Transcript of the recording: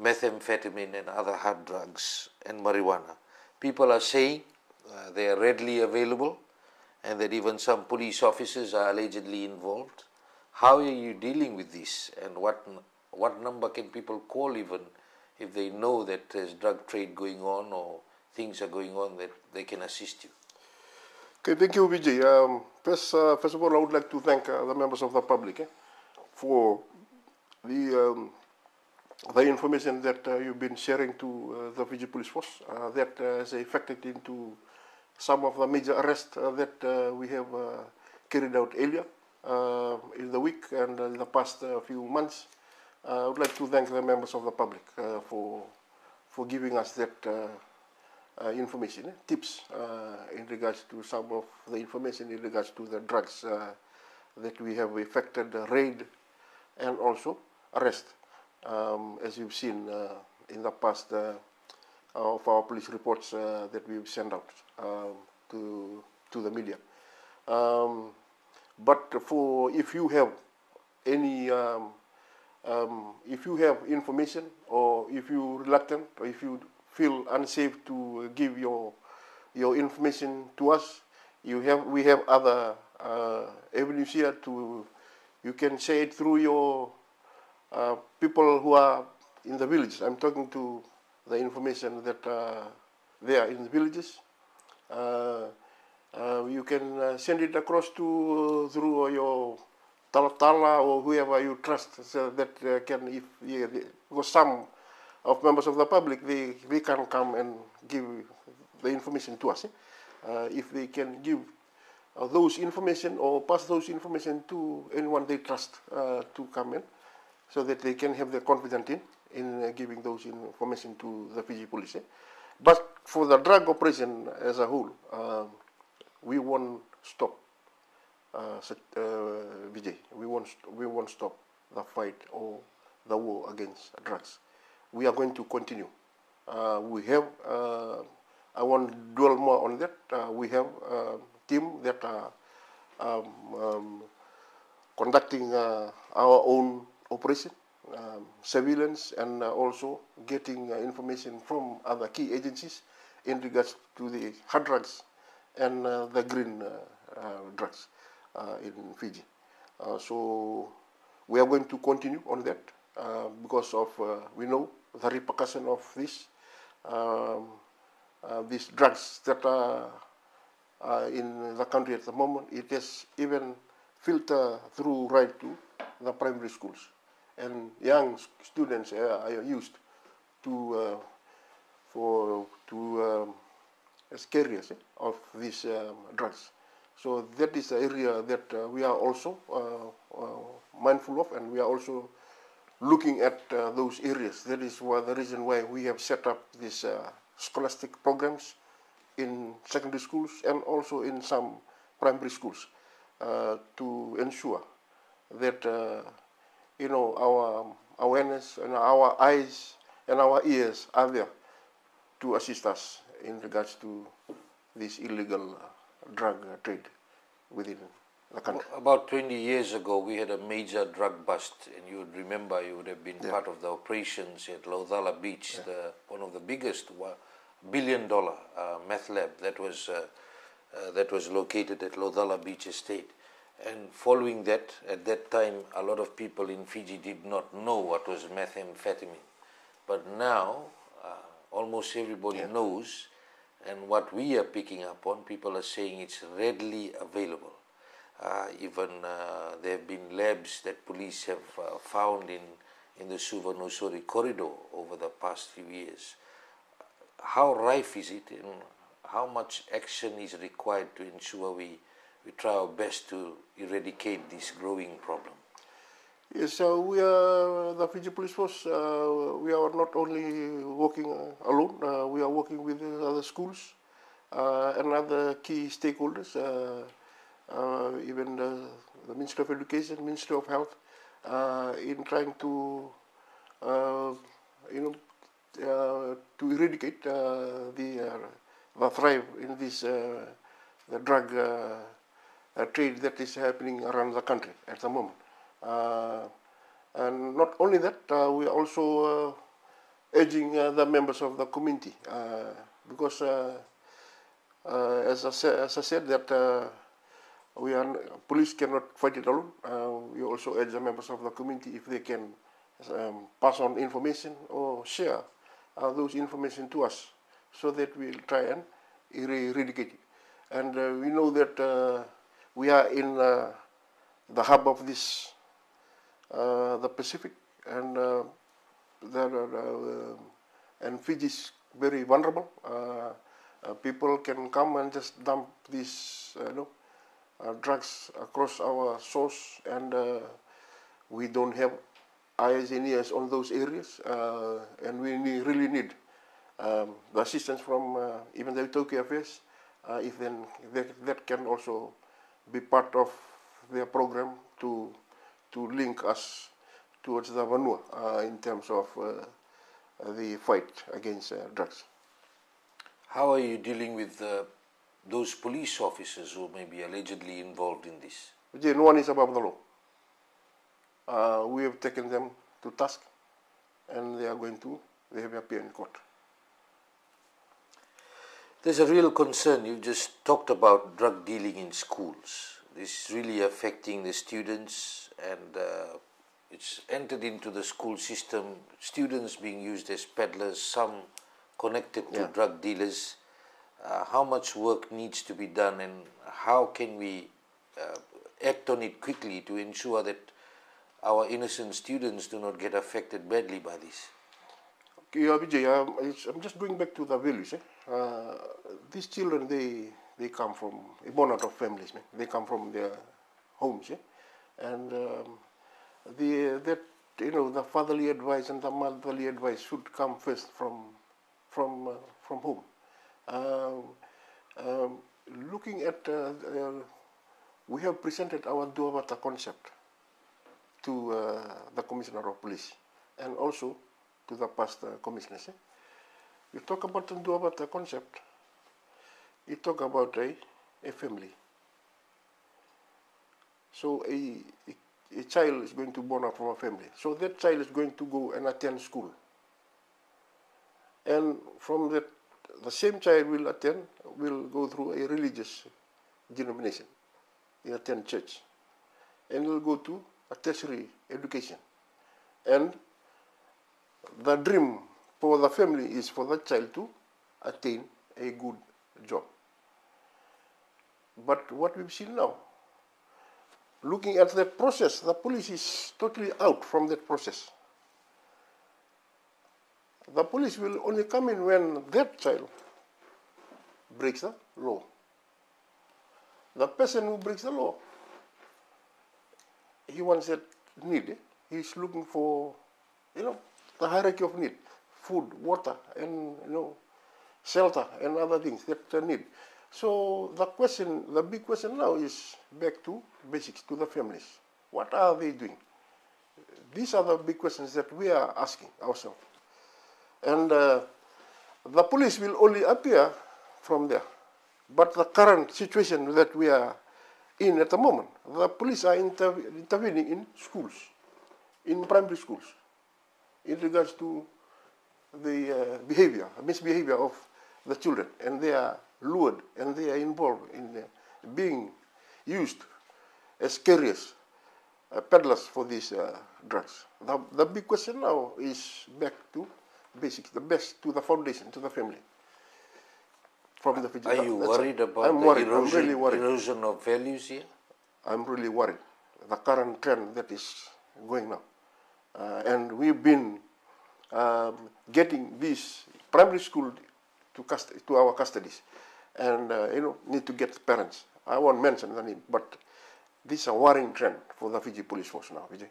methamphetamine and other hard drugs and marijuana. People are saying they are readily available and that even some police officers are allegedly involved. How are you dealing with this, and what number can people call even if they know that there's drug trade going on or things are going on that they can assist you? Okay, thank you, Vijay. First of all, I would like to thank the members of the public for the information that you've been sharing to the Fiji Police Force that has affected into some of the major arrests that we have carried out earlier in the week and in the past few months. I would like to thank the members of the public for giving us that information, tips in regards to some of the information in regards to the drugs that we have effected raid and also arrest, as you've seen in the past of our police reports that we've sent out to the media. But if you have any, if you have information, or if you're reluctant, or if you feel unsafe to give your information to us, we have other avenues here to. You can say it through your people who are in the village. I'm talking to the information that they are in the villages. You can send it across through your tala or whoever you trust, so that can, because some of members of the public, they can come and give the information to us. If they can give those information or pass those information to anyone they trust to come in, so that they can have the confidence in giving those information to the Fiji police. But for the drug operation as a whole, we won't stop, Vijay. We won't stop the fight or the war against drugs. We are going to continue. We have, I won't dwell more on that. We have a team that are conducting our own operation, surveillance, and also getting information from other key agencies in regards to the hard drugs and the green drugs in Fiji. So we are going to continue on that because of we know the repercussion of this these drugs that are in the country at the moment. It has even filtered through right to the primary schools, and young students are used to as carriers of these drugs. So that is the area that we are also mindful of, and we are also looking at those areas. That is the reason why we have set up these scholastic programs in secondary schools and also in some primary schools to ensure that our awareness and our eyes and our ears are there to assist us in regards to this illegal drug trade within the country. About 20 years ago, we had a major drug bust, and you would remember, you would have been part of the operations at Laudala Beach, one of the biggest $1 billion meth lab that was located at Laudala Beach Estate. And following that, at that time, a lot of people in Fiji did not know what was methamphetamine. But now, almost everybody knows, and what we are picking up on, people are saying it's readily available. Even there have been labs that police have found in the Suvarnasuri corridor over the past few years. How rife is it, and how much action is required to ensure we try our best to eradicate this growing problem? Yes, we are the Fiji Police Force. We are not only working alone. We are working with other schools and other key stakeholders, even the Ministry of Education, Ministry of Health, in trying to to eradicate the thrive in this the drug trade that is happening around the country at the moment. And not only that, we are also urging the members of the community, because as I said that police cannot fight it alone. We also urge the members of the community, if they can pass on information or share those information to us, so that we'll try and eradicate it. And we know that we are in the hub of this, the Pacific, and and Fiji is very vulnerable. People can come and just dump these drugs across our shores, and we don't have eyes and ears on those areas, and we really need the assistance from even the Tokyo Affairs, if then that can also be part of their program to link us towards the Vanua in terms of the fight against drugs. How are you dealing with those police officers who may be allegedly involved in this? No one is above the law. We have taken them to task, and they have appeared in court. There's a real concern. You just talked about drug dealing in schools. This is really affecting the students, and it's entered into the school system. Students being used as peddlers, some connected to drug dealers. How much work needs to be done, and how can we act on it quickly to ensure that our innocent students do not get affected badly by this? Okay, Vijay, I'm just going back to the values. These children, they come from born out of families. They come from their homes, and the fatherly advice and the motherly advice should come first from home. Looking at, we have presented our Duavata concept to the Commissioner of Police and also to the past commissioners. You talk about the Duavata concept, you talk about a family. So a child is going to born out from a family. So that child is going to go and attend school. And from that, the same child will go through a religious denomination. He attend church. And will go to a tertiary education. And the dream for the family is for the child to attain a good job. But what we've seen now, looking at that process, the police is totally out from that process. The police will only come in when that child breaks the law. The person who breaks the law, he wants that need. He's looking for, the hierarchy of need: food, water, and shelter, and other things that they need. So the big question now is back to basics, to the families. What are they doing? These are the big questions that we are asking ourselves. And the police will only appear from there. But the current situation that we are in at the moment, the police are intervening in schools, in primary schools, in regards to the misbehavior of the children. And they are lured and they are involved in being used as carriers, peddlers for these drugs. The big question now is back to basics, the best, to the foundation, to the family. From the Are you worried about erosion of values here? I'm really worried. The current trend that is going now. And we've been getting this primary school to our custodies. And, need to get parents. I won't mention the name, but this is a worrying trend for the Fiji police force now, Vijay.